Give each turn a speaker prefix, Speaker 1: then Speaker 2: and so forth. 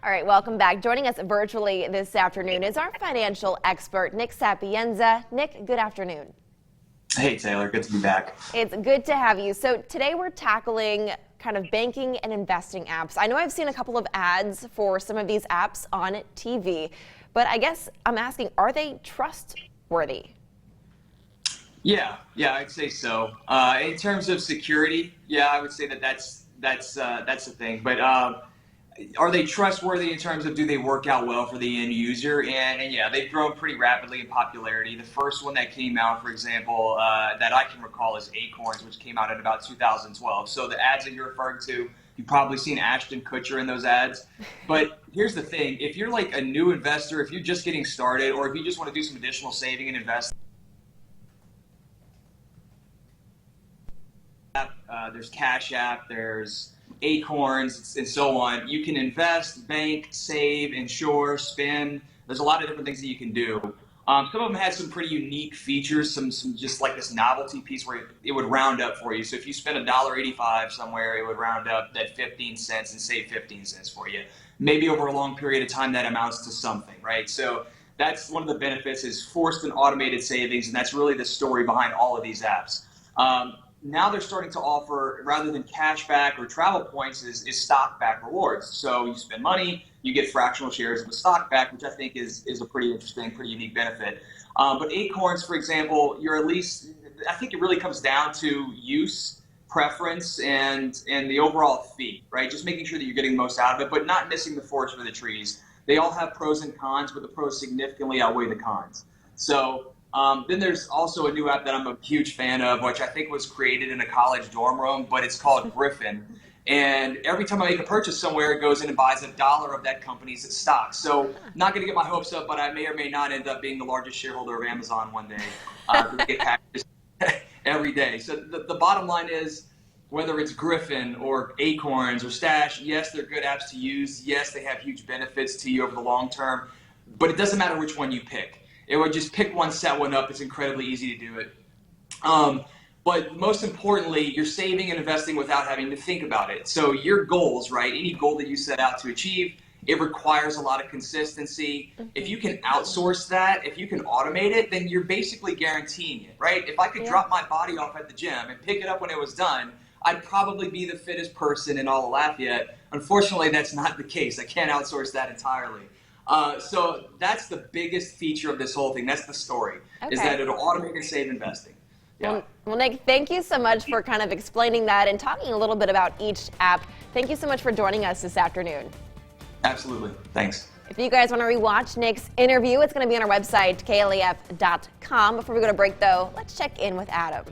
Speaker 1: All right, welcome back. Joining us virtually this afternoon is our financial expert, Nick Sapienza. Nick, good afternoon.
Speaker 2: Hey, Taylor. Good to be back.
Speaker 1: It's good to have you. So today we're tackling kind of banking and investing apps. I know I've seen a couple of ads for some of these apps on TV, but I guess I'm asking, are they trustworthy?
Speaker 2: Yeah, I'd say so. In terms of security, yeah, I would say that's the thing. But are they trustworthy in terms of do they work out well for the end user? And yeah, they've grown pretty rapidly in popularity. The first one that came out, for example, that I can recall is Acorns, which came out in about 2012. So the ads that you're referring to, you've probably seen Ashton Kutcher in those ads. But here's the thing. If you're like a new investor, if you're just getting started, or if you just want to do some additional saving and investing, there's Cash App, there's Acorns, and so on. You can invest, bank, save, insure, spend. There's a lot of different things that you can do. Some of them had some pretty unique features, some just like this novelty piece where it would round up for you. So if you spend $1.85 somewhere, it would round up that 15 cents and save 15 cents for you. Maybe over a long period of time that amounts to something, right? So that's one of the benefits, is forced and automated savings, and that's really the story behind all of these apps. Now they're starting to offer, rather than cash back or travel points, is stock back rewards. So you spend money, you get fractional shares of the stock back, which I think is a pretty interesting, pretty unique benefit. But Acorns, for example, I think it really comes down to use, preference, and the overall fee, right? Just making sure that you're getting the most out of it, but not missing the forest for the trees. They all have pros and cons, but the pros significantly outweigh the cons. So then there's also a new app that I'm a huge fan of, which I think was created in a college dorm room, but it's called Griffin. And every time I make a purchase somewhere, it goes in and buys $1 of that company's stock. So not going to get my hopes up, but I may or may not end up being the largest shareholder of Amazon one day. Get packages every day. So the bottom line is, whether it's Griffin or Acorns or Stash, yes, they're good apps to use. Yes, they have huge benefits to you over the long term, but it doesn't matter which one you pick. It would just pick one, set one up. It's incredibly easy to do it. But most importantly, you're saving and investing without having to think about it. So your goals, right? Any goal that you set out to achieve, it requires a lot of consistency. If you can outsource that, if you can automate it, then you're basically guaranteeing it, right? If I could drop my body off at the gym and pick it up when it was done, I'd probably be the fittest person in all of Lafayette. Unfortunately, that's not the case. I can't outsource that entirely. So that's the biggest feature of this whole thing. That's the story, is that it'll automate and save investing. Yeah.
Speaker 1: Well, Nick, thank you so much for kind of explaining that and talking a little bit about each app. Thank you so much for joining us this afternoon.
Speaker 2: Absolutely. Thanks.
Speaker 1: If you guys want to rewatch Nick's interview, it's going to be on our website, klaf.com. Before we go to break, though, let's check in with Adam.